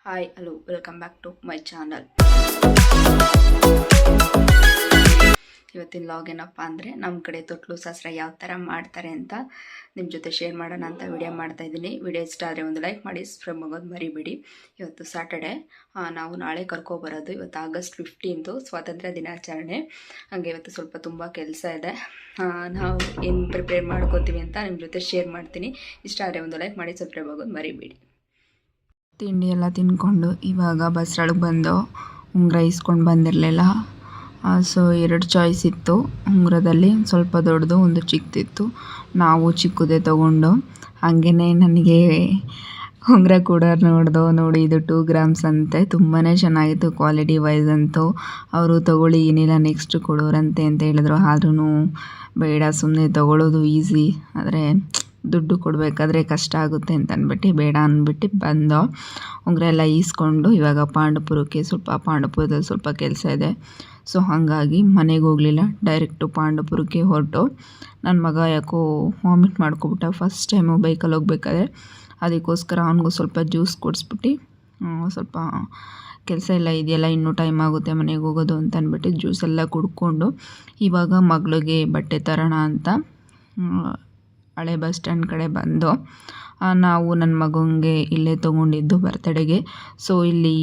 Hi hello welcome back to my channel. ಇವತ್ತಿನ log ಏನಪ್ಪ ಅಂದರೆ ನಮ್ಮ ಕಡೆ ತೊಟ್ಲು ಶಾಸ್ತ್ರ ಯಾವ ಥರ ಮಾಡ್ತಾರೆ ಅಂತ ನಿಮ್ಮ ಜೊತೆ ಶೇರ್ ಮಾಡೋಣ ಅಂತ ವಿಡಿಯೋ ಮಾಡ್ತಾಯಿದ್ದೀನಿ. ವಿಡಿಯೋ ಇಷ್ಟ ಆದರೆ ಒಂದು ಲೈಕ್ ಮಾಡಿ, ಸಬ್ಸ್ಕ್ರೈಬ್ ಆಗೋದು ಮರಿಬೇಡಿ. ಇವತ್ತು ಸ್ಯಾಟರ್ಡೆ, ನಾವು ನಾಳೆ ಕರ್ಕೊಬರೋದು. ಇವತ್ತು August 15 ಸ್ವಾತಂತ್ರ್ಯ ದಿನಾಚರಣೆ. ಹಾಗೆ ಇವತ್ತು ಸ್ವಲ್ಪ ತುಂಬ ಕೆಲಸ ಇದೆ. ನಾವು ಏನು ಪ್ರಿಪೇರ್ ಮಾಡ್ಕೋತೀವಿ ಅಂತ ನಿಮ್ಮ ಜೊತೆ ಶೇರ್ ಮಾಡ್ತೀನಿ. ಇಷ್ಟ ಆದರೆ ಒಂದು ಲೈಕ್ ಮಾಡಿ, ಸಬ್ಸ್ಕ್ರೈಬ್ ಆಗೋದು ಮರಿಬೇಡಿ. ತಿಂಡಿ ಎಲ್ಲ ತಿಂದ್ಕೊಂಡು ಇವಾಗ ಬಸ್ರೊಳಗೆ ಬಂದು ಉಂಗುರ ಇಸ್ಕೊಂಡು ಬಂದಿರಲಿಲ್ಲ. ಸೊ 2 ಚಾಯ್ಸ್ ಇತ್ತು. ಉಂಗುರದಲ್ಲಿ ಸ್ವಲ್ಪ ದೊಡ್ಡದು, ಒಂದು ಚಿಕ್ಕದಿತ್ತು. ನಾವು ಚಿಕ್ಕದೇ ತೊಗೊಂಡು, ಹಾಗೆಯೇ ನನಗೆ ಉಂಗುರ ಕೂಡ ನೋಡಿ ಇದು 2 ಗ್ರಾಮ್ಸ್ ಅಂತೆ. ತುಂಬಾ ಚೆನ್ನಾಗಿತ್ತು ಕ್ವಾಲಿಟಿ ವೈಸ್ ಅಂತೂ. ಅವರು ತೊಗೊಳ್ಳಿ ಏನಿಲ್ಲ ನೆಕ್ಸ್ಟ್ ಕೊಡೋರಂತೆ ಅಂತ ಹೇಳಿದ್ರು. ಆದ್ರೂ ಬೇಡ, ಸುಮ್ಮನೆ ತೊಗೊಳ್ಳೋದು ಈಸಿ, ಆದರೆ ದುಡ್ಡು ಕೊಡಬೇಕಾದ್ರೆ ಕಷ್ಟ ಆಗುತ್ತೆ ಅಂತ ಅಂದ್ಬಿಟ್ಟು ಬೇಡ ಅಂದ್ಬಿಟ್ಟು ಬಂದೋ. ಉಂಗುರ ಎಲ್ಲ ಈಸ್ಕೊಂಡು ಇವಾಗ ಪಾಂಡವಪುರದಲ್ಲಿ ಸ್ವಲ್ಪ ಕೆಲಸ ಇದೆ. ಸೊ ಹಾಗಾಗಿ ಮನೆಗೆ ಹೋಗಲಿಲ್ಲ, ಡೈರೆಕ್ಟು ಪಾಂಡವಪುರಕ್ಕೆ ಹೊರಟು. ನನ್ನ ಮಗ ಯಾಕೋ ವಾಮಿಟ್ ಮಾಡ್ಕೊಬಿಟ್ಟ ಫಸ್ಟ್ ಟೈಮು ಬೈಕಲ್ಲಿ ಹೋಗ್ಬೇಕಾದ್ರೆ. ಅದಕ್ಕೋಸ್ಕರ ಅವನಿಗೂ ಸ್ವಲ್ಪ ಜ್ಯೂಸ್ ಕೊಡಿಸ್ಬಿಟ್ಟು, ಸ್ವಲ್ಪ ಕೆಲಸ ಎಲ್ಲ ಇದೆಯಲ್ಲ, ಇನ್ನೂ ಟೈಮ್ ಆಗುತ್ತೆ ಮನೆಗೆ ಹೋಗೋದು ಅಂತ ಅಂದ್ಬಿಟ್ಟು ಜ್ಯೂಸ್ ಎಲ್ಲ ಕುಡ್ಕೊಂಡು ಇವಾಗ ಮಗಳಿಗೆ ಬಟ್ಟೆ ತರೋಣ ಅಂತ ಹಳೆ ಬಸ್ ಸ್ಟ್ಯಾಂಡ್ ಕಡೆ ಬಂದು, ನಾವು ನನ್ನ ಮಗನಿಗೆ ಇಲ್ಲೇ ತೊಗೊಂಡಿದ್ದು ಬರ್ತಡೆಗೆ. ಸೊ ಇಲ್ಲಿ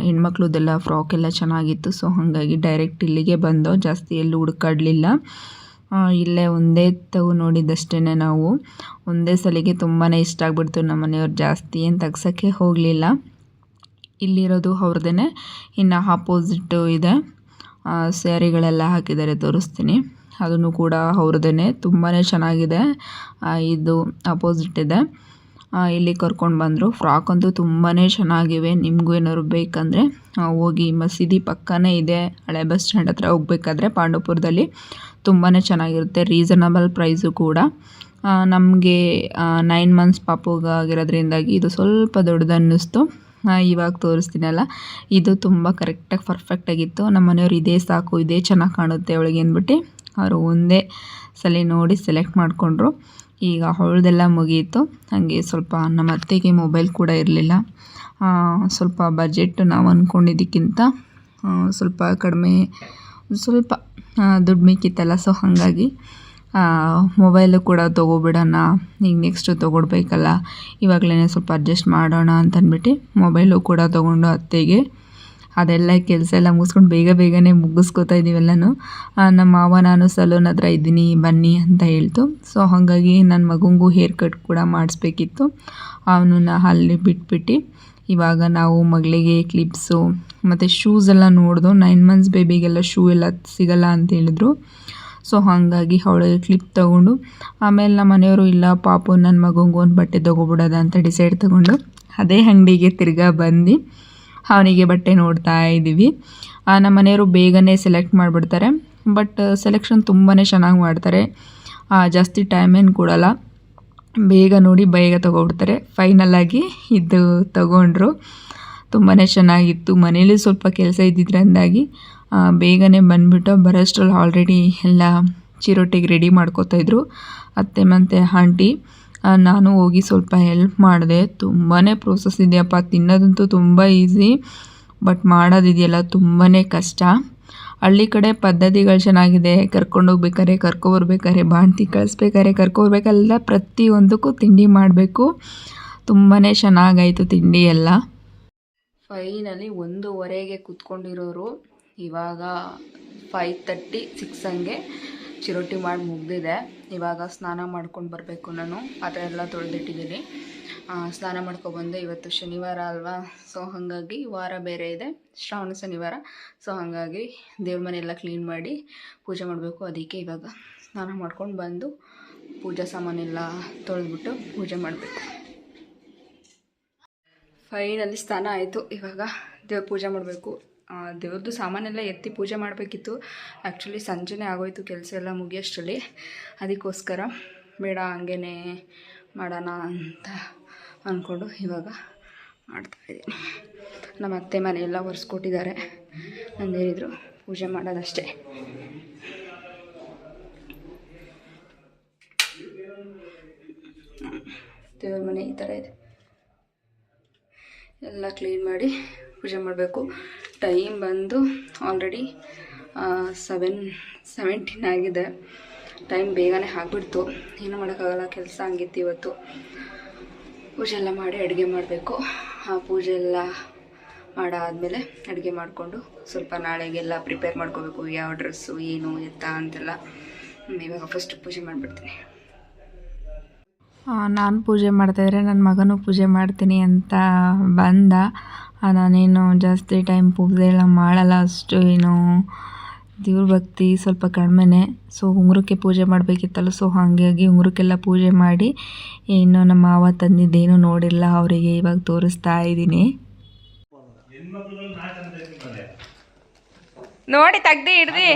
ಹೆಣ್ಮಕ್ಳದ್ದೆಲ್ಲ ಫ್ರಾಕ್ ಎಲ್ಲ ಚೆನ್ನಾಗಿತ್ತು. ಸೊ ಹಾಗಾಗಿ ಡೈರೆಕ್ಟ್ ಇಲ್ಲಿಗೆ ಬಂದು, ಜಾಸ್ತಿ ಎಲ್ಲೂ ಹುಡುಕಾಡಲಿಲ್ಲ. ಇಲ್ಲೇ ಒಂದೇ ನೋಡಿದ್ದಷ್ಟೇ ನಾವು. ಒಂದೇ ಸಲಿಗೆ ತುಂಬಾ ಇಷ್ಟ ಆಗಿಬಿಡ್ತು. ನಮ್ಮ ಮನೆಯವ್ರು ಜಾಸ್ತಿ ಏನು ತೆಗ್ಸೋಕ್ಕೆ ಹೋಗಲಿಲ್ಲ. ಇಲ್ಲಿರೋದು ಅವ್ರದ್ದೇ. ಇನ್ನು ಆಪೋಸಿಟ್ಟು ಇದೆ, ಸ್ಯಾರಿಗಳೆಲ್ಲ ಹಾಕಿದ್ದಾರೆ, ತೋರಿಸ್ತೀನಿ. ಅದನ್ನು ಕೂಡ ಅವ್ರದ್ದೇ, ತುಂಬಾ ಚೆನ್ನಾಗಿದೆ. ಇದು ಅಪೋಸಿಟ್ ಇದೆ. ಇಲ್ಲಿ ಕರ್ಕೊಂಡು ಬಂದರು. ಫ್ರಾಕ್ ಅಂತೂ ತುಂಬಾ ಚೆನ್ನಾಗಿವೆ. ನಿಮಗೂ ಏನಾದ್ರು ಬೇಕಂದರೆ ಹೋಗಿ, ಮಸೀದಿ ಪಕ್ಕನೇ ಇದೆ. ಹಳೆ ಬಸ್ ಸ್ಟ್ಯಾಂಡ್ ಹತ್ರ ಹೋಗ್ಬೇಕಾದ್ರೆ ಪಾಂಡವಪುರದಲ್ಲಿ ತುಂಬಾ ಚೆನ್ನಾಗಿರುತ್ತೆ. ರೀಸನಬಲ್ ಪ್ರೈಸು ಕೂಡ. ನಮಗೆ 9 ಮಂತ್ಸ್ ಪಾಪುಗಾಗಿರೋದ್ರಿಂದಾಗಿ ಇದು ಸ್ವಲ್ಪ ದೊಡ್ಡದು ಅನ್ನಿಸ್ತು. ಇವಾಗ ತೋರಿಸ್ತೀನಲ್ಲ, ಇದು ತುಂಬ ಕರೆಕ್ಟಾಗಿ ಪರ್ಫೆಕ್ಟಾಗಿತ್ತು. ನಮ್ಮ ಮನೆಯವ್ರು ಇದೇ ಸಾಕು, ಇದೇ ಚೆನ್ನಾಗಿ ಕಾಣುತ್ತೆ ಅವಳಿಗೆ ಅಂದ್ಬಿಟ್ಟು ಅವರು ಒಂದೇ ಸಲ ನೋಡಿ ಸೆಲೆಕ್ಟ್ ಮಾಡಿಕೊಂಡ್ರು. ಈಗ ಅವಳದೆಲ್ಲ ಮುಗಿಯಿತು. ಹಾಗೆ ಸ್ವಲ್ಪ ನಮ್ಮ ಅತ್ತೆಗೆ ಮೊಬೈಲ್ ಕೂಡ ಇರಲಿಲ್ಲ. ಸ್ವಲ್ಪ ಬಜೆಟ್ ನಾವು ಅಂದ್ಕೊಂಡಿದ್ದಕ್ಕಿಂತ ಸ್ವಲ್ಪ ಕಡಿಮೆ, ಸ್ವಲ್ಪ ದುಡ್ಡು ಮಿಕ್ಕಿತ್ತಲ್ಲ. ಸೊ ಹಾಗಾಗಿ ಮೊಬೈಲು ಕೂಡ ತೊಗೊಬಿಡೋಣ, ಈಗ ನೆಕ್ಸ್ಟು ತೊಗೊಡ್ಬೇಕಲ್ಲ, ಇವಾಗಲೇ ಸ್ವಲ್ಪ ಅಡ್ಜಸ್ಟ್ ಮಾಡೋಣ ಅಂತಂದ್ಬಿಟ್ಟು ಮೊಬೈಲು ಕೂಡ ತೊಗೊಂಡು ಅತ್ತೆಗೆ ಅದೆಲ್ಲ ಕೆಲಸ ಎಲ್ಲ ಮುಗಿಸ್ಕೊಂಡು ಬೇಗನೆ ಮುಗಿಸ್ಕೊತಾ ಇದ್ದೀವೆಲ್ಲನೂ. ನಮ್ಮ ಮಾವ ನಾನು ಸಲೂನ್ ಹತ್ರ ಇದ್ದೀನಿ ಬನ್ನಿ ಅಂತ ಹೇಳ್ತು. ಸೊ ಹಾಗಾಗಿ ನನ್ನ ಮಗನಿಗೂ ಹೇರ್ ಕಟ್ ಕೂಡ ಮಾಡಿಸ್ಬೇಕಿತ್ತು. ಅವನನ್ನು ಅಲ್ಲಿ ಬಿಟ್ಬಿಟ್ಟು ಇವಾಗ ನಾವು ಮಗಳಿಗೆ ಕ್ಲಿಪ್ಸು ಮತ್ತು ಶೂಸ್ ಎಲ್ಲ ನೋಡಿದು. 9 ಮಂತ್ಸ್ ಬೇಬಿಗೆಲ್ಲ ಶೂ ಎಲ್ಲ ಸಿಗಲ್ಲ ಅಂತ ಹೇಳಿದ್ರು. ಸೊ ಹಾಗಾಗಿ ಅವಳಿಗೆ ಕ್ಲಿಪ್ ತೊಗೊಂಡು, ಆಮೇಲೆ ನಮ್ಮ ಮನೆಯವರು ಇಲ್ಲ ಪಾಪು ನನ್ನ ಮಗನಿಗೆ ಒಂದು ಬಟ್ಟೆ ತೊಗೊಬಿಡೋದ ಅಂತ ಡಿಸೈಡ್ ತೊಗೊಂಡು ಅದೇ ಅಂಗಡಿಗೆ ತಿರ್ಗಾ ಬಂದು ಅವನಿಗೆ ಬಟ್ಟೆ ನೋಡ್ತಾ ಇದ್ದೀವಿ. ನಮ್ಮ ಮನೆಯವರು ಬೇಗನೆ ಸೆಲೆಕ್ಟ್ ಮಾಡಿಬಿಡ್ತಾರೆ. ಬಟ್ ಸೆಲೆಕ್ಷನ್ ತುಂಬಾ ಚೆನ್ನಾಗಿ ಮಾಡ್ತಾರೆ. ಜಾಸ್ತಿ ಟೈಮ್ ಏನು ಕೊಡೋಲ್ಲ, ಬೇಗ ನೋಡಿ ಬೇಗ ತೊಗೊಬಿಡ್ತಾರೆ. ಫೈನಲಾಗಿ ಇದು ತೊಗೊಂಡ್ರು. ತುಂಬಾ ಚೆನ್ನಾಗಿತ್ತು. ಮನೇಲಿ ಸ್ವಲ್ಪ ಕೆಲಸ ಇದ್ದಿದ್ರಿಂದಾಗಿ ಬೇಗನೆ ಬಂದುಬಿಟ್ಟು ಬರೋಷ್ಟ್ರಲ್ಲಿ ಆಲ್ರೆಡಿ ಎಲ್ಲ ಚಿರೋಟಿಗೆ ರೆಡಿ ಮಾಡ್ಕೋತಾಯಿದ್ರು ಅತ್ತೆ ಮತ್ತು ಆಂಟಿ. ನಾನು ಹೋಗಿ ಸ್ವಲ್ಪ ಹೆಲ್ಪ್ ಮಾಡಿದೆ. ತುಂಬಾ ಪ್ರೋಸೆಸ್ ಇದೆಯಪ್ಪ. ತಿನ್ನೋದಂತೂ ತುಂಬ ಈಸಿ, ಬಟ್ ಮಾಡೋದಿದೆಯಲ್ಲ ತುಂಬಾ ಕಷ್ಟ. ಹಳ್ಳಿ ಕಡೆ ಪದ್ಧತಿಗಳು ಚೆನ್ನಾಗಿದೆ. ಕರ್ಕೊಂಡೋಗ್ಬೇಕಾದ್ರೆ, ಕರ್ಕೊಬರ್ಬೇಕಾದ್ರೆ, ಬಾಣ್ತಿ ಕಳಿಸ್ಬೇಕಾದ್ರೆ, ಕರ್ಕೊಬರ್ಬೇಕೆಲ್ಲ ಪ್ರತಿಯೊಂದಕ್ಕೂ ತಿಂಡಿ ಮಾಡಬೇಕು. ತುಂಬಾ ಚೆನ್ನಾಗಾಯಿತು ತಿಂಡಿ ಎಲ್ಲ. ಫೈನಲಿ 1:15ಗೆ ಕೂತ್ಕೊಂಡಿರೋರು ಇವಾಗ 5:30, 6 ಹಂಗೆ ಚಿರೋಟಿ ಮಾಡಿ ಮುಗಿದಿದೆ. ಇವಾಗ ಸ್ನಾನ ಮಾಡ್ಕೊಂಡು ಬರಬೇಕು. ನಾನು ಪಾತ್ರೆ ಎಲ್ಲ ತೊಳೆದಿಟ್ಟಿದ್ದೀನಿ. ಸ್ನಾನ ಮಾಡ್ಕೊಬಂದು, ಇವತ್ತು ಶನಿವಾರ ಅಲ್ವಾ, ಸೊ ಹಾಗಾಗಿ ವಾರ ಬೇರೆ ಇದೆ, ಶ್ರಾವಣ ಶನಿವಾರ. ಸೊ ಹಾಗಾಗಿ ದೇವ್ರ ಮನೆಯೆಲ್ಲ ಕ್ಲೀನ್ ಮಾಡಿ ಪೂಜೆ ಮಾಡಬೇಕು. ಅದಕ್ಕೆ ಇವಾಗ ಸ್ನಾನ ಮಾಡ್ಕೊಂಡು ಬಂದು ಪೂಜಾ ಸಾಮಾನೆಲ್ಲ ತೊಳೆದ್ಬಿಟ್ಟು ಪೂಜೆ ಮಾಡಬೇಕು. ಫೈನಲಿ ಸ್ನಾನ ಆಯಿತು. ಇವಾಗ ದೇವ್ರ ಪೂಜೆ ಮಾಡಬೇಕು. ದೇವ್ರದ್ದು ಸಾಮಾನೆಲ್ಲ ಎತ್ತಿ ಪೂಜೆ ಮಾಡಬೇಕಿತ್ತು. ಆ್ಯಕ್ಚುಲಿ ಸಂಜೆನೇ ಆಗೋಯ್ತು ಕೆಲಸ ಎಲ್ಲ ಮುಗಿಯೋಷ್ಟರಲ್ಲಿ. ಅದಕ್ಕೋಸ್ಕರ ಬೇಡ ಹಂಗೇ ಮಾಡೋಣ ಅಂತ ಅಂದ್ಕೊಂಡು ಇವಾಗ ಮಾಡ್ತಾಯಿದ್ದೀನಿ. ನಮ್ಮ ಅತ್ತೆ ಮನೆಯೆಲ್ಲ ಒರೆಸ್ಕೊಟ್ಟಿದ್ದಾರೆ. ಅಂದೇನಿದ್ರು ಪೂಜೆ ಮಾಡೋದಷ್ಟೇ. ದೇವ್ರ ಮನೆ ಈ ಥರ ಇದೆ. ಎಲ್ಲ ಕ್ಲೀನ್ ಮಾಡಿ ಪೂಜೆ ಮಾಡಬೇಕು. ಟೈಮ್ ಬಂದು ಆಲ್ರೆಡಿ 7:17 ಆಗಿದೆ. ಟೈಮ್ ಬೇಗನೆ ಆಗಿಬಿಡ್ತು. ಏನೂ ಮಾಡೋಕ್ಕಾಗಲ್ಲ, ಕೆಲಸ ಹಂಗಿತ್ತು ಇವತ್ತು. ಪೂಜೆ ಎಲ್ಲ ಮಾಡಿ ಅಡುಗೆ ಮಾಡಬೇಕು. ಆ ಪೂಜೆ ಎಲ್ಲ ಮಾಡಾದಮೇಲೆ ಅಡುಗೆ ಮಾಡಿಕೊಂಡು ಸ್ವಲ್ಪ ನಾಳೆಗೆಲ್ಲ ಪ್ರಿಪೇರ್ ಮಾಡ್ಕೋಬೇಕು. ಯಾವ ಡ್ರೆಸ್ಸು ಏನು ಎತ್ತ ಅಂತೆಲ್ಲ. ಇವಾಗ ಫಸ್ಟ್ ಪೂಜೆ ಮಾಡಿಬಿಡ್ತೀನಿ. ನಾನು ಪೂಜೆ ಮಾಡ್ತಾಯಿದ್ರೆ ನನ್ನ ಮಗನೂ ಪೂಜೆ ಮಾಡ್ತೀನಿ ಅಂತ ಬಂದ. ನಾನೇನು ಜಾಸ್ತಿ ಟೈಮ್ ಪೂಜೆ ಎಲ್ಲ ಮಾಡಲ್ಲ, ಅಷ್ಟು ಏನು ದೇವ್ರ ಭಕ್ತಿ ಸ್ವಲ್ಪ ಕಡಿಮೆನೇ. ಸೊ ಉಂಗುರಕ್ಕೆ ಪೂಜೆ ಮಾಡಬೇಕಿತ್ತಲ್ಲ, ಸೊ ಹಾಗಾಗಿ ಉಂಗುರಕ್ಕೆಲ್ಲ ಪೂಜೆ ಮಾಡಿ ಇನ್ನು ನಮ್ಮ ಮಾವ ತಂದಿದ್ದೇನು ನೋಡಿಲ್ಲ, ಅವರಿಗೆ ಇವಾಗ ತೋರಿಸ್ತಾ ಇದ್ದೀನಿ. ನೋಡಿ ತೆಗ್ದು ಹಿಡ್ದಿ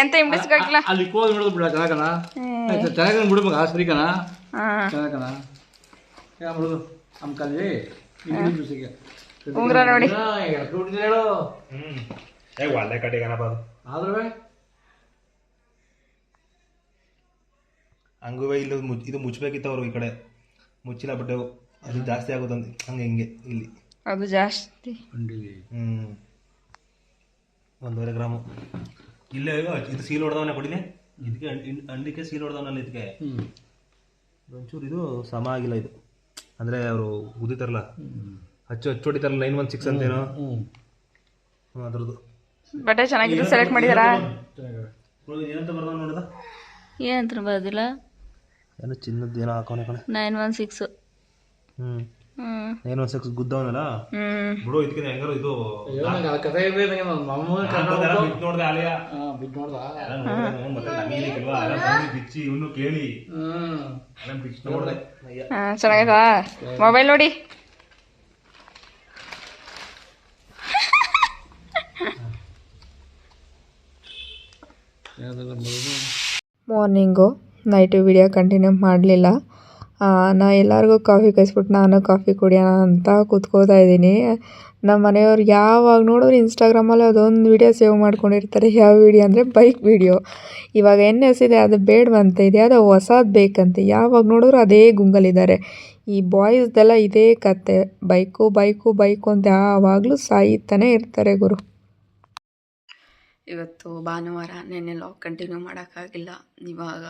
ಎಂತ ಇಂಬಿಡಿಸ್ಕಾಗಿಲ್ಲ. ಉಂಗ್ರ ನೋಡಿ ಹಂಗೂ ಇಲ್ಲಿ ಇದು ಮುಚ್ಚಬೇಕಿತ್ತು ಅವರು ಈ ಕಡೆ ಮುಚ್ಚಿಲ್ಲ ಬಿಟ್ಟೆವು. ಅದು ಜಾಸ್ತಿ ಆಗುತ್ತಂತೆ ಹಂಗೆ ಹಿಂಗೆ ಇಲ್ಲಿ ಅದು ಜಾಸ್ತಿ 1.5 ಗ್ರಾಮು ಇಲ್ಲೇ ಇದು ಸೀಲ್ ಹೊಡೆದವನೇ ಕೊಡಿಲಿ. ಇದಕ್ಕೆ ಅಂಡಿಕೆ ಸೀಲ್ ಹೊಡೆದವನಲ್ಲ. ಇದಕ್ಕೆ ಒಂಚೂರು ಇದು ಸಮ ಆಗಿಲ್ಲ. ಇದು ಅಂದರೆ ಅವರು ಉದಿತಾರಲ್ಲ, ಹಚ್ಚು ಹೊಡಿತಾರಲ್ಲ 916 ಅಂತೇನೋ, ಅದ್ರದ್ದು ಬಟ್ಟೆ ಚೆನ್ನಾಗಿದೆ. ಸೆಲೆಕ್ಟ್ ಮಾಡಿದಾರಾ? ಏನಂತ ಬರ್ದ ನೋಡಿದ? ಏನಂತ ಬರ್ದಿಲ್ಲ. ಏನೋ ಚಿನ್ನದ್ದು ಏನೋ ಹಾಕೋಣ ಕಣೆ. 916. 916 ಗುದ್ದವನಲ್ಲ ಬಿಡು. ಇದಕ್ಕೆ ಹೆಂಗಾರು ಇದು ಬಿಚ್ಚಿ ಇವನು ಕೇಳಿ ಚೆನ್ನಾಗೈತಾ? ಮೊಬೈಲ್ ನೋಡಿ. ಮಾರ್ನಿಂಗು ನೈಟು ವಿಡಿಯೋ ಕಂಟಿನ್ಯೂ ಮಾಡಲಿಲ್ಲ. ನಾ ಎಲ್ಲರಿಗೂ ಕಾಫಿ ಕಾಯಿಸ್ಬಿಟ್ಟು ನಾನು ಕಾಫಿ ಕುಡಿಯೋಣ ಅಂತ ಕೂತ್ಕೋತಾ ಇದ್ದೀನಿ. ನಮ್ಮ ಮನೆಯವ್ರು ಯಾವಾಗ ನೋಡಿದ್ರು ಇನ್ಸ್ಟಾಗ್ರಾಮಲ್ಲಿ ಅದೊಂದು ವಿಡಿಯೋ ಸೇವ್ ಮಾಡ್ಕೊಂಡಿರ್ತಾರೆ. ಯಾವ ವಿಡಿಯೋ ಅಂದರೆ ಬೈಕ್ ವಿಡಿಯೋ. ಇವಾಗ NS ಇದೆ, ಅದು ಬೇಡವಂತ ಇದೆ, ಅದು ಹೊಸದು ಬೇಕಂತೆ. ಯಾವಾಗ ನೋಡಿದ್ರು ಅದೇ ಗುಂಗಲಿದ್ದಾರೆ. ಈ ಬಾಯ್ಸ್ದೆಲ್ಲ ಇದೇ ಕತೆ, ಬೈಕು ಬೈಕು ಬೈಕು ಅಂತ ಯಾವಾಗಲೂ ಸಾಯ್ತಾನೆ ಇರ್ತಾರೆ ಗುರು. ಇವತ್ತು ಭಾನುವಾರ, ನೆನ್ನೆ ಲಾಗ್ ಕಂಟಿನ್ಯೂ ಮಾಡೋಕ್ಕಾಗಿಲ್ಲ. ಇವಾಗ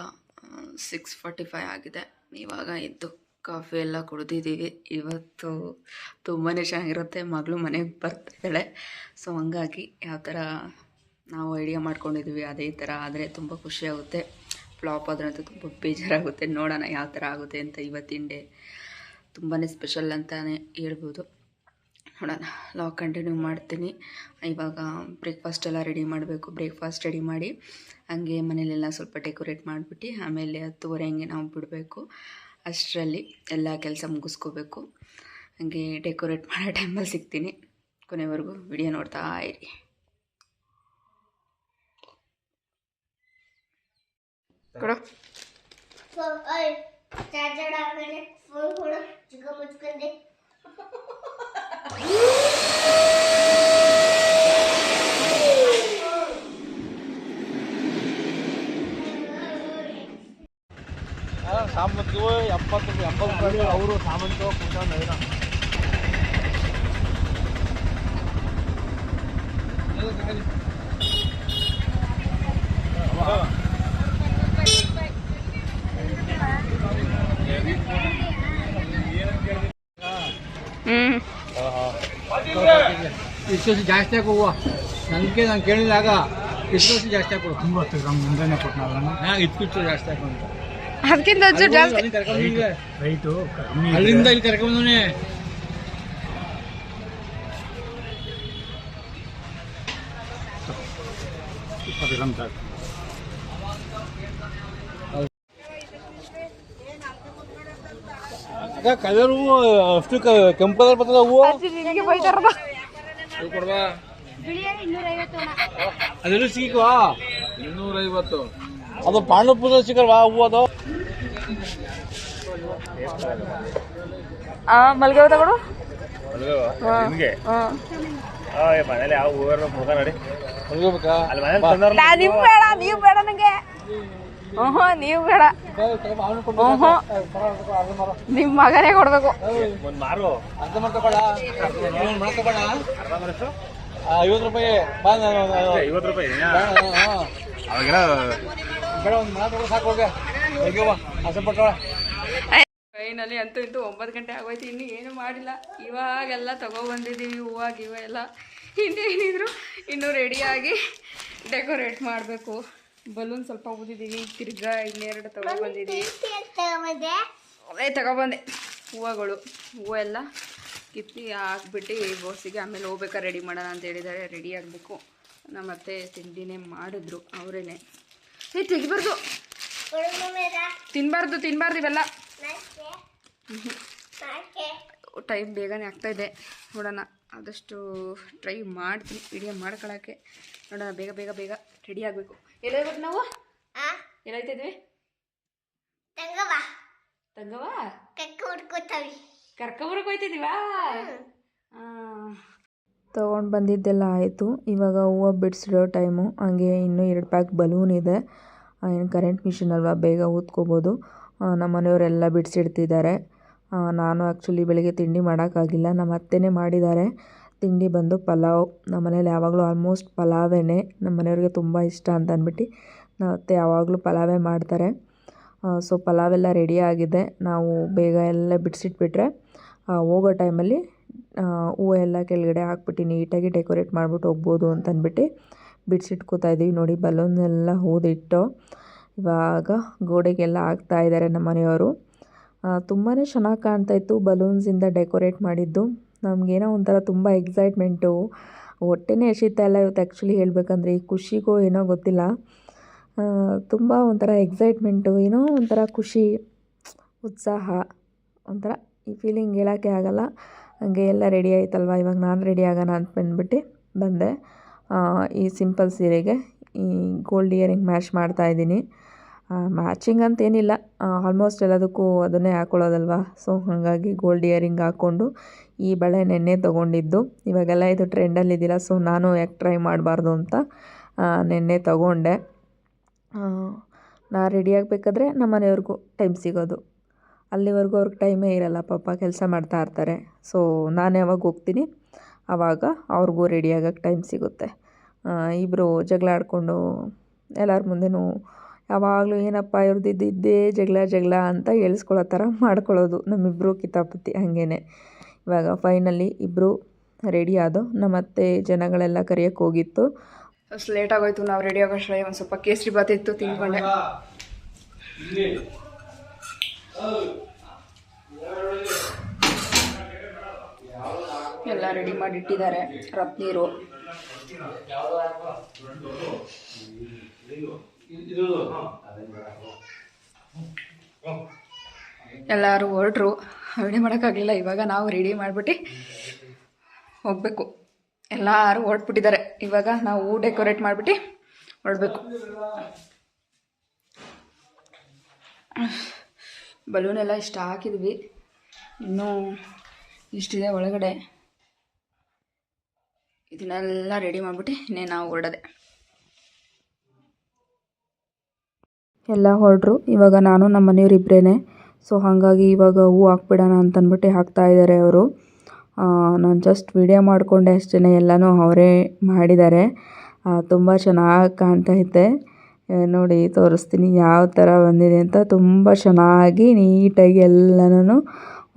6:45 ಆಗಿದೆ. ಇವಾಗ ಎದ್ದು ಕಾಫಿ ಎಲ್ಲ ಕುಡಿದಿದ್ದೀವಿ. ಇವತ್ತು ತುಂಬಾ ಚೆನ್ನಾಗಿರುತ್ತೆ. ಮಗಳು ಮನೆಗೆ ಬರ್ತಾಯಿದ್ದಾಳೆ. ಸೊ ಹಂಗಾಗಿ ಯಾವ ಥರ ನಾವು ಐಡಿಯಾ ಮಾಡ್ಕೊಂಡಿದ್ವಿ ಅದೇ ಥರ ಆದರೆ ತುಂಬ ಖುಷಿಯಾಗುತ್ತೆ. ಫ್ಲಾಪ್ ಆದ್ರಂತೂ ತುಂಬ ಬೇಜಾರಾಗುತ್ತೆ. ನೋಡೋಣ ಯಾವ ಥರ ಆಗುತ್ತೆ ಅಂತ. ಇವತ್ತಿನ ಡೇ ತುಂಬಾ ಸ್ಪೆಷಲ್ ಅಂತಲೇ ಹೇಳ್ಬೋದು. ನೋಡೋಣ, ಲಾಗ್ ಕಂಟಿನ್ಯೂ ಮಾಡ್ತೀನಿ. ಇವಾಗ ಬ್ರೇಕ್ಫಾಸ್ಟ್ ಎಲ್ಲ ರೆಡಿ ಮಾಡಬೇಕು. ಬ್ರೇಕ್ಫಾಸ್ಟ್ ರೆಡಿ ಮಾಡಿ ಹಂಗೆ ಮನೇಲೆಲ್ಲ ಸ್ವಲ್ಪ ಡೆಕೋರೇಟ್ ಮಾಡಿಬಿಟ್ಟು ಆಮೇಲೆ 10:30 ಹಂಗೆ ನಾವು ಬಿಡಬೇಕು. ಅಷ್ಟರಲ್ಲಿ ಎಲ್ಲ ಕೆಲಸ ಮುಗಿಸ್ಕೋಬೇಕು. ಹಾಗೆ ಡೆಕೋರೇಟ್ ಮಾಡೋ ಟೈಮಲ್ಲಿ ಸಿಗ್ತೀನಿ. ಕೊನೆವರೆಗೂ ವಿಡಿಯೋ ನೋಡ್ತಾ ಇರಿ. ಕೊಡು ಸಾಮಂತು 80 ರೂಪಾಯಿ ಅವರು ಸಾಮಂತು ಇಷ್ಟು ಜಾಸ್ತಿ ಹಾಕುವ ನನಗೆ ನಾನು ಕೇಳಿದಾಗ ಇಷ್ಟು ಜಾಸ್ತಿ ಹಾಕೊಡು. 90 ಗ್ರಾಮ್ ಮುಂದೆನೇ ಕೊಟ್ಟು ನಾನು ಇಷ್ಟು ಜಾಸ್ತಿ ಹಾಕೊಂಡು ಅದಕ್ಕಿಂತ ಜಾಸ್ತಿ ರೈಟು ಅಲ್ಲಿಂದ ಇಲ್ಲಿ ಕರ್ಕೊಂಬಂದವನೇ. ಅದ ಕಲರ್ ಹೂವು ಅಷ್ಟು ಕೆಂಪು ಕಲರ್ ಬರ್ತದ ಹೂವು ಕೊಡ್ವಾ. ಅದೆಲ್ಲೂ ಸಿಕ್ಕವಾ 250. ಅದು ಪಾಂಡುಪುರ ಸಿಕ್ಕಲ್ವಾ ಹೂವು? ಅದು ಮಲ್ಗೋವ ತಗೊಡು. ಮನೇಲಿ ಯಾವ ಹೂವ ನೋಡಿ ಮಲ್ಗೋಬೇಕಾ? ನೀವು ಬೇಡ ನಂಗೆ ನೀವು ಬೇಡ. ನಿಮ್ಮ ಮಗನೇ ಕೊಡ್ಬೇಕು. ಅರ್ಧ ಮಾಡ್ಕೊಬೇಡ, 50 ರೂಪಾಯಿ. 50 ರೂಪಾಯಿ ಬೇಡ, ಒಂದು ಮಾತು ಸಾಕು. ಹೋಗಿ ಆಸೆಪಟ್ಟಳ. ಫೈನಲಿ ಅಂತೂ ಇಂತೂ 9 ಗಂಟೆ ಆಗೋಯ್ತು, ಇನ್ನೂ ಏನು ಮಾಡಿಲ್ಲ. ಇವಾಗೆಲ್ಲ ತಗೊಬಂದಿದ್ದೀವಿ ಹೂವು ಗಿವ ಎಲ್ಲ. ಇನ್ನೇನಿದ್ರು ಇನ್ನೂ ರೆಡಿಯಾಗಿ ಡೆಕೋರೇಟ್ ಮಾಡಬೇಕು. ಬಲೂನ್ ಸ್ವಲ್ಪ ಊದಿದ್ದೀವಿ, ತಿರ್ಗಾ ಇನ್ನೆರಡು ತಗೊಬಂದಿದ್ದೀವಿ. ಅದೇ ತಗೊಬಂದೆ ಹೂವುಗಳು. ಹೂವು ಎಲ್ಲ ಕಿತ್ತಿ ಹಾಕ್ಬಿಟ್ಟು ಬೋಸಿಗೆ ಆಮೇಲೆ ಹೋಗ್ಬೇಕಾ ರೆಡಿ ಮಾಡೋಣ ಅಂತ ಹೇಳಿದ್ದಾರೆ. ರೆಡಿ ಆಗಬೇಕು. ನಮ್ಮ ಅತ್ತೆ ತಿಂಡಿನೇ ಮಾಡಿದ್ರು ಅವರೇನೆ. ತೆಗಿಬಾರ್ದು, ತಿನ್ನಬಾರ್ದು ಇವೆಲ್ಲ. ಟೈಮ್ ಬೇಗನೆ ಆಗ್ತಾಯಿದೆ. ನೋಡೋಣ, ಆದಷ್ಟು ಟ್ರೈ ಮಾಡ್ತೀನಿ ವಿಡಿಯೋ ಮಾಡ್ಕೊಳ್ಳೋಕ್ಕೆ. ನೋಡೋಣ, ಬೇಗ ಬೇಗ ಬೇಗ ರೆಡಿ ಆಗಬೇಕು. ಎಲ್ಲೋಗ್ಬೇಕು ನಾವು? ಎಲ್ಲಾಯ್ತಿದ್ವಿ? ತಂಗವಾ ಕರ್ಕೊಬರಕ್ಕೆ ಹೋಯ್ತಿದ್ದೀವಾ? ತೊಗೊಂಡು ಬಂದಿದ್ದೆಲ್ಲ ಆಯಿತು. ಇವಾಗ ಹೂವು ಬಿಡಿಸಿಡೋ ಟೈಮು. ಹಂಗೆ ಇನ್ನೂ 2 ಪ್ಯಾಕ್ ಬಲೂನ್ ಇದೆ. ಏನು ಕರೆಂಟ್ ಮಿಷಿನ್ ಅಲ್ವಾ, ಬೇಗ ಊದ್ಕೋಬೋದು. ನಮ್ಮ ಮನೆಯವರೆಲ್ಲ ಬಿಡಿಸಿಡ್ತಿದ್ದಾರೆ. ನಾನು ಆ್ಯಕ್ಚುಲಿ ಬೆಳಿಗ್ಗೆ ತಿಂಡಿ ಮಾಡೋಕ್ಕಾಗಿಲ್ಲ, ನಮ್ಮ ಅತ್ತೆನೇ ಮಾಡಿದ್ದಾರೆ. ತಿಂಡಿ ಬಂದು ಪಲಾವ್. ನಮ್ಮ ಮನೇಲಿ ಯಾವಾಗಲೂ ಆಲ್ಮೋಸ್ಟ್ ಪಲಾವೇ. ನಮ್ಮ ಮನೆಯವ್ರಿಗೆ ತುಂಬ ಇಷ್ಟ ಅಂತ ಅಂದ್ಬಿಟ್ಟು ನಮ್ಮ ಅತ್ತೆ ಯಾವಾಗಲೂ ಪಲಾವೇ ಮಾಡ್ತಾರೆ. ಸೊ ಪಲಾವೆಲ್ಲ ರೆಡಿ ಆಗಿದೆ. ನಾವು ಬೇಗ ಎಲ್ಲ ಬಿಡಿಸಿಟ್ಬಿಟ್ರೆ ಹೋಗೋ ಟೈಮಲ್ಲಿ ಹೂವು ಎಲ್ಲ ಕೆಳಗಡೆ ಹಾಕ್ಬಿಟ್ಟು ನೀಟಾಗಿ ಡೆಕೋರೇಟ್ ಮಾಡಿಬಿಟ್ಟು ಹೋಗ್ಬೋದು ಅಂತ ಅಂದ್ಬಿಟ್ಟು ಬಿಡಿಸಿಟ್ಕೋತಾ ಇದ್ದೀವಿ. ನೋಡಿ, ಬಲೂನ್ ಎಲ್ಲ ಊದಿಟ್ಟು ಇವಾಗ ಗೋಡೆಗೆಲ್ಲ ಹಾಕ್ತಾಯಿದ್ದಾರೆ ನಮ್ಮ ಮನೆಯವರು. ತುಂಬಾ ಚೆನ್ನಾಗಿ ಕಾಣ್ತಾಯಿತ್ತು ಬಲೂನ್ಸಿಂದ ಡೆಕೋರೇಟ್ ಮಾಡಿದ್ದು. ನಮಗೇನೋ ಒಂಥರ ತುಂಬ ಎಕ್ಸೈಟ್ಮೆಂಟು, ಹೊಟ್ಟೆನೇ ಹಸಿತಾ ಇಲ್ಲ ಇವತ್ತು. ಆ್ಯಕ್ಚುಲಿ ಹೇಳಬೇಕಂದ್ರೆ ಈ ಖುಷಿಗೋ ಏನೋ ಗೊತ್ತಿಲ್ಲ, ತುಂಬ ಒಂಥರ ಎಕ್ಸೈಟ್ಮೆಂಟು, ಏನೋ ಒಂಥರ ಖುಷಿ, ಉತ್ಸಾಹ, ಒಂಥರ ಈ ಫೀಲಿಂಗ್ ಹೇಳೋಕ್ಕೆ ಆಗಲ್ಲ. ಹಂಗೆ ಎಲ್ಲ ರೆಡಿ ಆಯ್ತಲ್ವ, ಇವಾಗ ನಾನು ರೆಡಿ ಆಗೋಣ ಅಂತ ಬಂದ್ಬಿಟ್ಟು ಬಂದೆ. ಈ ಸಿಂಪಲ್ ಸೀರೆಗೆ ಈ ಗೋಲ್ಡ್ ಇಯರಿಂಗ್ ಮ್ಯಾಚ್ ಮಾಡ್ತಾಯಿದ್ದೀನಿ. ಮ್ಯಾಚಿಂಗ್ ಅಂತೇನಿಲ್ಲ, ಆಲ್ಮೋಸ್ಟ್ ಎಲ್ಲದಕ್ಕೂ ಅದನ್ನೇ ಹಾಕ್ಕೊಳ್ಳೋದಲ್ವ. ಸೊ ಹಾಗಾಗಿ ಗೋಲ್ಡ್ ಇಯರಿಂಗ್ ಹಾಕ್ಕೊಂಡು ಈ ಬಳೆ ನೆನ್ನೆ ತೊಗೊಂಡಿದ್ದು. ಇವಾಗೆಲ್ಲ ಇದು ಟ್ರೆಂಡಲ್ಲಿದ್ದಿಲ್ಲ, ಸೊ ನಾನು ಯಾಕೆ ಟ್ರೈ ಮಾಡಬಾರ್ದು ಅಂತ ನೆನ್ನೆ ತೊಗೊಂಡೆ. ನಾನು ರೆಡಿ ಆಗಬೇಕಾದ್ರೆ ನಮ್ಮ ಮನೆಯವ್ರಿಗೂ ಟೈಮ್ ಸಿಗೋದು, ಅಲ್ಲಿವರೆಗೂ ಅವ್ರಿಗೆ ಟೈಮೇ ಇರಲ್ಲ ಪಾಪ, ಕೆಲಸ ಮಾಡ್ತಾ ಇರ್ತಾರೆ. ಸೊ ನಾನು ಯಾವಾಗ ಹೋಗ್ತೀನಿ ಆವಾಗ ಅವ್ರಿಗೂ ರೆಡಿ ಆಗೋಕ್ಕೆ ಟೈಮ್ ಸಿಗುತ್ತೆ. ಇಬ್ಬರು ಜಗಳ ಆಡಿಕೊಂಡು ಎಲ್ಲರ ಮುಂದೆನೂ ಯಾವಾಗಲೂ ಏನಪ್ಪ ಇವ್ರದ್ದಿದ್ದೇ ಜಗಳ ಅಂತ ಹೇಳಿಸ್ಕೊಳ್ಳೋ ಥರ ಮಾಡ್ಕೊಳ್ಳೋದು ನಮ್ಮಿಬ್ಬರು ಕಿತಾಪತಿ. ಹಾಗೇ ಇವಾಗ ಫೈನಲಿ ಇಬ್ಬರು ರೆಡಿ ಆದೋ. ನಮ್ಮತ್ತೆ ಜನಗಳೆಲ್ಲ ಕರೆಯೋಕ್ಕೆ ಹೋಗಿತ್ತು. ಅಷ್ಟು ಲೇಟ್ ಆಗೋಯ್ತು. ನಾವು ರೆಡಿ ಆಗೋಷ್ಟೇ ಒಂದು ಸ್ವಲ್ಪ ಕೇಸರಿ ಬಾತ್ ಇತ್ತು, ತಿನ್ಕೊಂಡೆ. ಎಲ್ಲ ರೆಡಿ ಮಾಡಿ ಇಟ್ಟಿದ್ದಾರೆ. ರತ್ನೀರು, ಎಲ್ಲರೂ ಹೊರಟ್ರು. ರೆಡಿ ಮಾಡೋಕ್ಕಾಗಲಿಲ್ಲ. ಇವಾಗ ನಾವು ರೆಡಿ ಮಾಡಿಬಿಟ್ಟು ಹೋಗಬೇಕು. ಎಲ್ಲರೂ ಹೊರಟ್ಬಿಟ್ಟಿದ್ದಾರೆ. ಇವಾಗ ನಾವು ಡೆಕೋರೇಟ್ ಮಾಡಿಬಿಟ್ಟು ಹೊರಡಬೇಕು. ಬಲೂನ್ ಎಲ್ಲ ಇಷ್ಟ ಹಾಕಿದ್ವಿ, ಇನ್ನೂ ಇಷ್ಟಿದೆ ಒಳಗಡೆ. ಇದನ್ನೆಲ್ಲ ರೆಡಿ ಮಾಡಿಬಿಟ್ಟು ಇನ್ನೇ ನಾವು ಹೊರಡೋದೆ. ಎಲ್ಲ ಹೊರಡ್ರು. ಇವಾಗ ನಾನು ನಮ್ಮ ಮನೆಯವರಿಬ್ಬರೇ. ಸೊ ಹಾಗಾಗಿ ಇವಾಗ ಹೂವು ಹಾಕ್ಬಿಡೋಣ ಅಂತಂದ್ಬಿಟ್ಟು ಹಾಕ್ತಾಯಿದ್ದಾರೆ ಅವರು. ನಾನು ಜಸ್ಟ್ ವಿಡಿಯೋ ಮಾಡಿಕೊಂಡೆ ಅಷ್ಟೇ, ಎಲ್ಲನೂ ಅವರೇ ಮಾಡಿದ್ದಾರೆ. ತುಂಬ ಚೆನ್ನಾಗಿ ಕಾಣ್ತೈತೆ. ನೋಡಿ ತೋರಿಸ್ತೀನಿ ಯಾವ ಥರ ಬಂದಿದೆ ಅಂತ. ತುಂಬ ಚೆನ್ನಾಗಿ ನೀಟಾಗಿ ಎಲ್ಲನೂ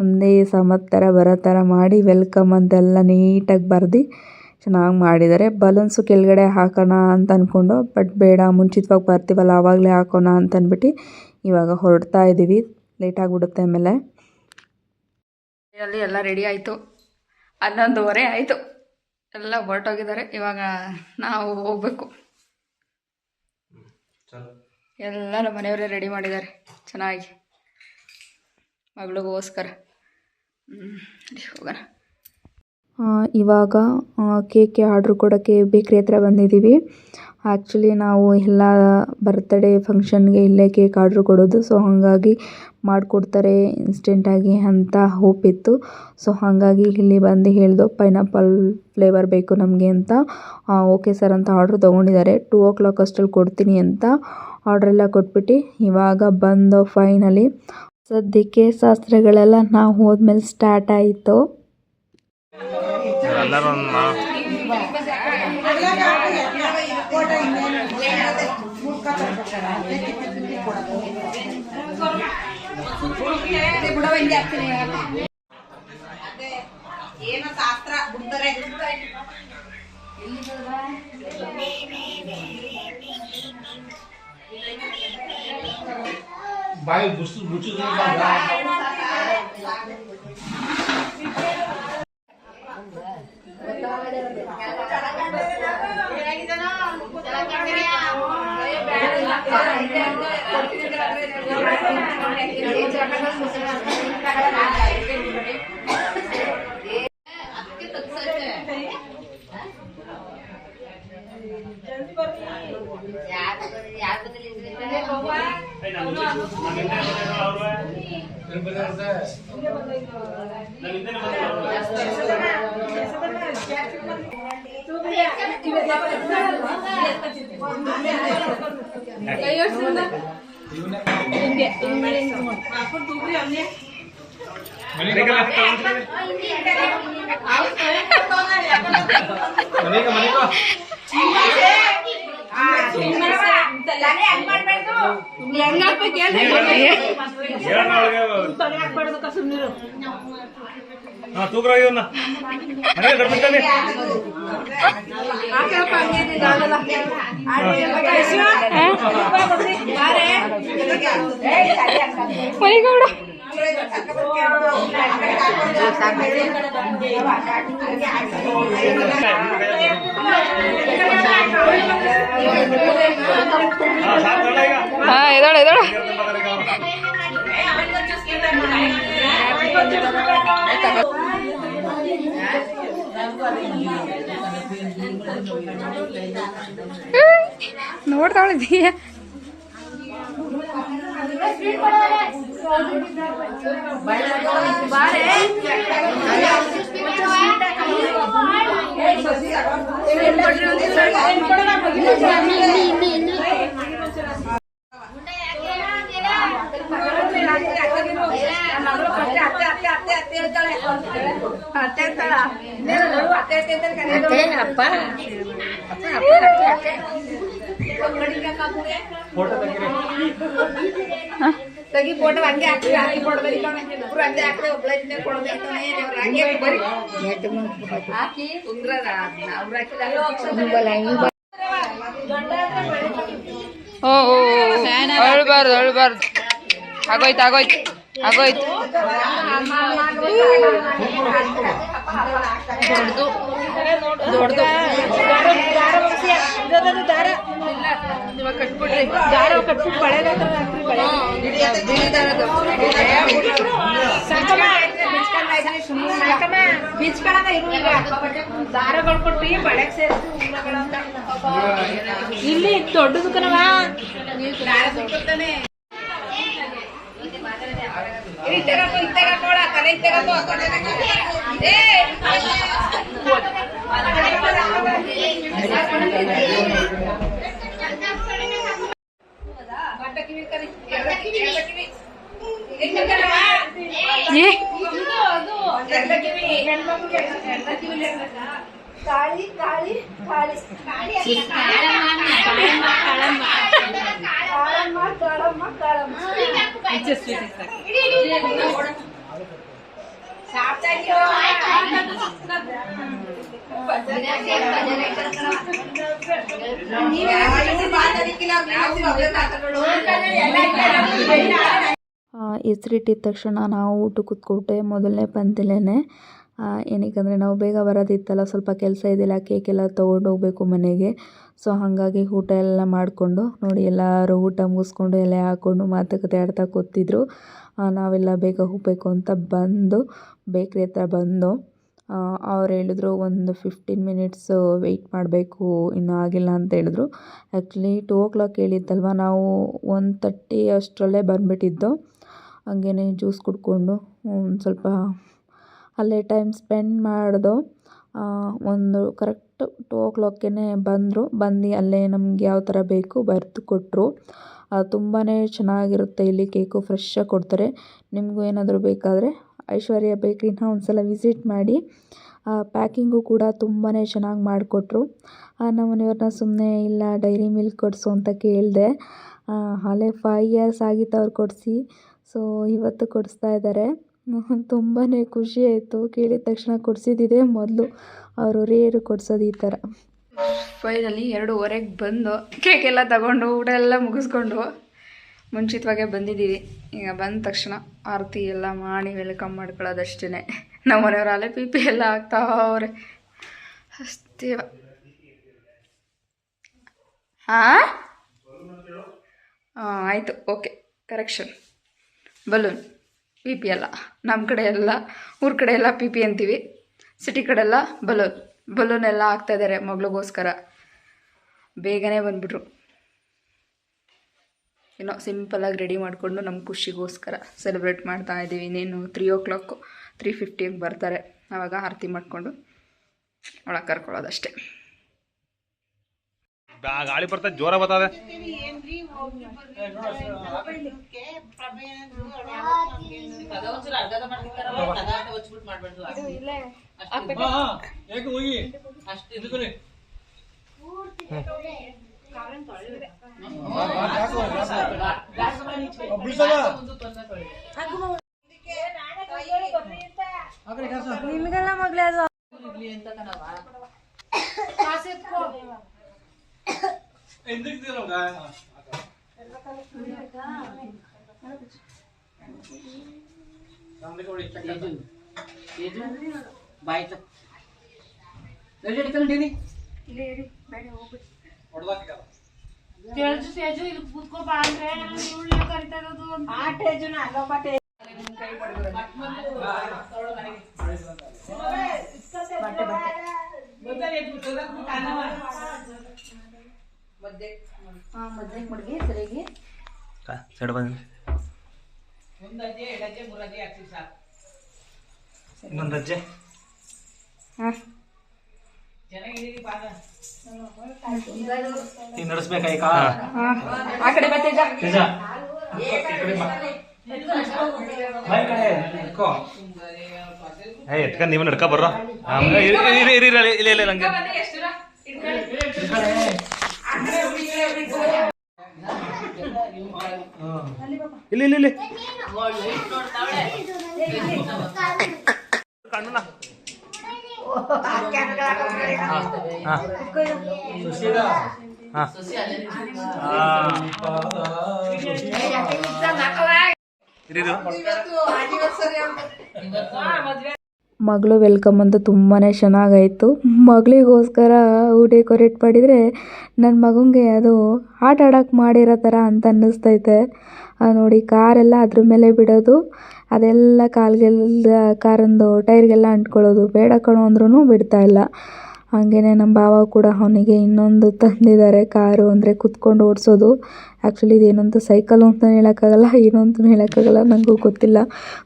ಒಂದೇ ಸಮ ಥರ ಬರೋ ಥರ ಮಾಡಿ ವೆಲ್ಕಮ್ ಅಂತೆಲ್ಲ ನೀಟಾಗಿ ಬರೆದು ಚೆನ್ನಾಗಿ ಮಾಡಿದ್ದಾರೆ. ಬಲೂನ್ಸು ಕೆಳಗಡೆ ಹಾಕೋಣ ಅಂತ ಅಂದ್ಕೊಂಡು, ಬಟ್ ಬೇಡ, ಮುಂಚಿತವಾಗಿ ಬರ್ತೀವಲ್ಲ ಆವಾಗಲೇ ಹಾಕೋಣ ಅಂತಂದ್ಬಿಟ್ಟು ಇವಾಗ ಹೊರಡ್ತಾ ಇದ್ದೀವಿ. ಲೇಟಾಗಿಬಿಡುತ್ತೆ ಆಮೇಲೆ. ಅಲ್ಲಿ ಎಲ್ಲ ರೆಡಿ ಆಯಿತು. 11:30 ಆಯಿತು. ಎಲ್ಲ ಹೊರಟೋಗಿದ್ದಾರೆ. ಇವಾಗ ನಾವು ಹೋಗಬೇಕು. ಎಲ್ಲ ನಮ್ಮ ಮನೆಯವರೇ ರೆಡಿ ಮಾಡಿದ್ದಾರೆ ಚೆನ್ನಾಗಿ, ಮಗಳಿಗೋಸ್ಕರ. ಹೋಗೋಣ. ಇವಾಗ ಕೇಕ್ಗೆ ಆರ್ಡ್ರ್ ಕೊಡೋಕ್ಕೆ ಬೇಕ್ರಿ ಹತ್ರ ಬಂದಿದ್ದೀವಿ. ಆ್ಯಕ್ಚುಲಿ ನಾವು ಎಲ್ಲ ಬರ್ತ್ಡೇ ಫಂಕ್ಷನ್ಗೆ ಇಲ್ಲೇ ಕೇಕ್ ಆರ್ಡ್ರ್ ಕೊಡೋದು. ಸೊ ಹಾಗಾಗಿ ಮಾಡಿಕೊಡ್ತಾರೆ ಇನ್ಸ್ಟೆಂಟಾಗಿ ಅಂತ ಹೋಪ್ ಇತ್ತು. ಸೊ ಹಾಗಾಗಿ ಇಲ್ಲಿ ಬಂದು ಹೇಳ್ದು ಪೈನಾಪಲ್ ಫ್ಲೇವರ್ ಬೇಕು ನಮಗೆ ಅಂತ. ಓಕೆ ಸರ್ ಅಂತ ಆರ್ಡ್ರ್ ತೊಗೊಂಡಿದ್ದಾರೆ. 2 o'clock ಅಷ್ಟರಲ್ಲಿ ಕೊಡ್ತೀನಿ ಅಂತ ಆರ್ಡ್ರೆಲ್ಲ ಕೊಟ್ಬಿಟ್ಟು ಇವಾಗ ಬಂದು ಫೈನಲಿ ಸದ್ಯಕ್ಕೆ ಶಾಸ್ತ್ರಗಳೆಲ್ಲ ನಾವು ಹೋದ್ಮೇಲೆ ಸ್ಟಾರ್ಟ್ ಆಯಿತು. ಬಾಯಿ ಮುಚ್ಚಿದ್ರೆ ತೂಗ್ರ ಇವನ್ನ ಎದೋಳ ನೋಡ್ತಾವಳಿದೀಯ ತೆಗಿ ಫೋಟೋ ಹಂಗೆ ಹಾಕಿ ಕೊಡ್ಬೇಕು ಇಬ್ರು ಹಂಗೆ ಹಾಕಿದ್ರೆ ಒಬ್ಬಳೇ ಕೊಡ್ಬೇಕು ಹಾಕಿ ಕುಂದ್ರದ ಅವ್ರು ಹಾಕಿಲ್ಲ. ಓ ಅಳ್ಬಾರ್ದು ಆಗೋಯ್ತು ದೊಡ್ಡದು ಕಟ್ಬಿಟ್ರಿ ದಾರ ಕಟ್ಬಿಟ್ಟು ದಾರಗಳು ಕೊಟ್ಟಿ ಬಳೆಗ್ ಸೇರಿಸಿ ಇಲ್ಲಿ ದೊಡ್ಡದು ಕಣವ ಕಾಳಿ ಕಾಳಿ ಕಾಳಿ ಕಾಳಮ್ಮ ಕಾಳಮ್ಮ ಕಾಳಮ್ಮ ಹೆಸರಿಟ್ಟಿದ ತಕ್ಷಣ ನಾವು ಊಟ ಕೂತ್ಕೊಟ್ಟೆ ಮೊದಲನೇ ಪಂತಿಲೇನೆ. ಏನಕ್ಕಂದರೆ ನಾವು ಬೇಗ ಬರೋದಿತ್ತಲ್ಲ, ಸ್ವಲ್ಪ ಕೆಲಸ ಇದ್ದಿಲ್ಲ, ಕೇಕೆಲ್ಲ ತೊಗೊಂಡು ಹೋಗ್ಬೇಕು ಮನೆಗೆ. ಸೊ ಹಾಗಾಗಿ ಊಟ ಎಲ್ಲ ಮಾಡಿಕೊಂಡು ನೋಡಿ ಎಲ್ಲರೂ ಊಟ ಮುಗಿಸ್ಕೊಂಡು ಎಲೆ ಹಾಕ್ಕೊಂಡು ಮಾತುಕತೆ ಆಡ್ತಾ ಕೂತಿದ್ರು. ನಾವೆಲ್ಲ ಬೇಗ ಹೋಗಬೇಕು ಅಂತ ಬಂದು ಬೇಕ್ರಿ ಹತ್ರ ಬಂದು ಅವ್ರು ಹೇಳಿದ್ರು ಒಂದು 15 ಮಿನಿಟ್ಸು ವೆಯ್ಟ್ ಮಾಡಬೇಕು, ಇನ್ನೂ ಆಗಿಲ್ಲ ಅಂತ ಹೇಳಿದ್ರು. ಆ್ಯಕ್ಚುಲಿ 2 o'clock ಹೇಳಿದ್ದಲ್ವ, ನಾವು 1:30 ಅಷ್ಟರಲ್ಲೇ ಬಂದುಬಿಟ್ಟಿದ್ದು. ಹಾಗೇ ಜ್ಯೂಸ್ ಕುಡ್ಕೊಂಡು ಒಂದು ಸ್ವಲ್ಪ ಅಲ್ಲೇ ಟೈಮ್ ಸ್ಪೆಂಡ್ ಮಾಡಿದೋ. ಒಂದು ಕರೆಕ್ಟ್ 2 o'clockಗೆ ಬಂದರು. ಬಂದು ಅಲ್ಲೇ ನಮ್ಗೆ ಯಾವ ಥರ ಬೇಕು ಬರೆದು ಕೊಟ್ಟರು. ತುಂಬಾ ಚೆನ್ನಾಗಿರುತ್ತೆ ಇಲ್ಲಿ ಕೇಕು ಫ್ರೆಶ್ಶಾಗಿ ಕೊಡ್ತಾರೆ. ನಿಮಗೂ ಏನಾದರೂ ಬೇಕಾದರೆ ಐಶ್ವರ್ಯ ಬೇಕ್ರಿನ ಒಂದ್ಸಲ ವಿಸಿಟ್ ಮಾಡಿ. ಪ್ಯಾಕಿಂಗು ಕೂಡ ತುಂಬಾ ಚೆನ್ನಾಗಿ ಮಾಡಿಕೊಟ್ರು. ನಮ್ಮ ಮನೆಯವ್ರನ್ನ ಸುಮ್ಮನೆ ಇಲ್ಲ ಡೈರಿ ಮಿಲ್ಕ್ ಕೊಡಿಸು ಅಂತ ಕೇಳಿದೆ. ಅಲ್ಲೇ 5 ಇಯರ್ಸ್ ಆಗಿತ್ತು ಅವ್ರು ಕೊಡಿಸಿ. ಸೊ ಇವತ್ತು ಕೊಡಿಸ್ತಾ ಇದ್ದಾರೆ. ತುಂಬಾ ಖುಷಿ ಆಯಿತು. ಕೇಳಿದ ತಕ್ಷಣ ಕೊಡಿಸಿದ್ದಿದೆ ಮೊದಲು. ಅವರು ರೇರು ಕೊಡಿಸೋದು ಈ ಥರ. ಫೈನಲಿ 2:15 ಬಂದು ಕೇಕೆಲ್ಲ ತಗೊಂಡು ಊಟ ಎಲ್ಲ ಮುಗಿಸ್ಕೊಂಡು ಮುಂಚಿತವಾಗೇ ಬಂದಿದ್ದೀವಿ. ಈಗ ಬಂದ ತಕ್ಷಣ ಆರತಿ ಎಲ್ಲ ಮಾಡಿ ವೆಲ್ಕಮ್ ಮಾಡ್ಕೊಳ್ಳೋದಷ್ಟೇ. ನಮ್ಮ ಮನೆಯವ್ರು ಅಲ್ಲೇ ಪಿ ಎಲ್ಲ ಆಗ್ತಾವ್ರೆ ಅಷ್ಟೇ. ಹಾಂ ಆಯಿತು, ಓಕೆ, ಕರೆಕ್ಷನ್. ಬಲೂನ್ ಪಿ ಎಲ್ಲ ನಮ್ಮ ಕಡೆ ಎಲ್ಲ ಊರ ಕಡೆ ಎಲ್ಲ ಪಿ ಅಂತೀವಿ, ಸಿಟಿ ಕಡೆ ಎಲ್ಲ ಬಲೂನ್ ಎಲ್ಲ ಹಾಕ್ತಾಯಿದ್ದಾರೆ ಮಗಳಿಗೋಸ್ಕರ. ಬೇಗನೆ ಬಂದುಬಿಟ್ರು. ಏನೋ ಸಿಂಪಲಾಗಿ ರೆಡಿ ಮಾಡಿಕೊಂಡು ನಮ್ಮ ಖುಷಿಗೋಸ್ಕರ ಸೆಲೆಬ್ರೇಟ್ ಮಾಡ್ತಾ ಇದ್ದೀವಿ. ಇನ್ನೇನು 3:00 3:50 ಬರ್ತಾರೆ. ಆವಾಗ ಆರತಿ ಮಾಡಿಕೊಂಡು ಒಳಗೆ ಕರ್ಕೊಳ್ಳೋದಷ್ಟೇ. ಗಾಳಿ ಬರ್ತದೆ, ಜೋರ ಬರ್ತದೆ. ನಿಮ್ಗೆಲ್ಲ ಮಗ್ಲೇ ಅದು ಸೈಡ್ ಬಂದು ಇನ್ನೊಂದು ಅಜ್ಜೆ. ನೀನು ನಡೆಸ್ಬೇಕಾಯ್ಕ ಆ ಕಡೆ ಬರ್ತೇಜ. ಎತ್ಕೊಂಡು ನೀವು ನಡ್ಕ ಬರ್ರೋ. ಇಲ್ಲ ನಂಗೆ ಇಲ್ಲಿ ಕಣ್ಣನ ಮಗಳು ವೆಲ್ಕಮ್ ಅಂತೂ ತುಂಬಾ ಚೆನ್ನಾಗಾಯಿತು. ಮಗಳಿಗೋಸ್ಕರ ಡೆಕೋರೇಟ್ ಮಾಡಿದರೆ ನನ್ನ ಮಗನಿಗೆ ಅದು ಆಟ ಆಡೋಕ್ಕೆ ಮಾಡಿರೋ ಥರ ಅಂತ ಅನ್ನಿಸ್ತೈತೆ. ನೋಡಿ ಕಾರೆಲ್ಲ ಅದ್ರ ಮೇಲೆ ಬಿಡೋದು, ಅದೆಲ್ಲ ಕಾಲಿಗೆಲ್ಲ ಕಾರಿಂದು ಟೈರ್ಗೆಲ್ಲ ಅಂಟ್ಕೊಳ್ಳೋದು. ಬೇಡ ಕಣೋ ಅಂದ್ರೂ ಬಿಡ್ತಾಯಿಲ್ಲ. ಹಾಗೆಯೇ ನಮ್ಮ ಭಾವ ಕೂಡ ಅವನಿಗೆ ಇನ್ನೊಂದು ತಂದಿದ್ದಾರೆ ಕಾರು, ಅಂದರೆ ಕುತ್ಕೊಂಡು ಓಡಿಸೋದು. ಆ್ಯಕ್ಚುಲಿ ಇದೇನಂತ ಸೈಕಲು ಅಂತಲೂ ಹೇಳೋಕ್ಕಾಗಲ್ಲ, ಏನೋ ಅಂತಲೂ ಹೇಳೋಕ್ಕಾಗಲ್ಲ, ನನಗೂ ಗೊತ್ತಿಲ್ಲ.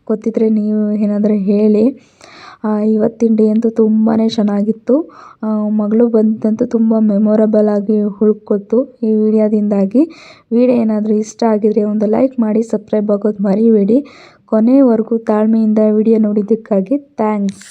ಗೊತ್ತಿದ್ದರೆ ನೀವು ಏನಾದರೂ ಹೇಳಿ. ಇವತ್ತಿನ ಡೇ ಅಂತೂ ತುಂಬಾ ಚೆನ್ನಾಗಿತ್ತು. ಮಗಳು ಬಂದಂತೂ ತುಂಬ ಮೆಮೊರಬಲ್ ಆಗಿ ಉಳ್ಕೊತು ಈ ವಿಡಿಯೋದಿಂದಾಗಿ. ವಿಡಿಯೋ ಏನಾದರೂ ಇಷ್ಟ ಆಗಿದರೆ ಒಂದು ಲೈಕ್ ಮಾಡಿ, ಸಬ್ಸ್ಕ್ರೈಬ್ ಆಗೋದು ಮರಿಬೇಡಿ. ಕೊನೆಯವರೆಗೂ ತಾಳ್ಮೆಯಿಂದ ವಿಡಿಯೋ ನೋಡಿದ್ದಕ್ಕಾಗಿ ಥ್ಯಾಂಕ್ಸ್.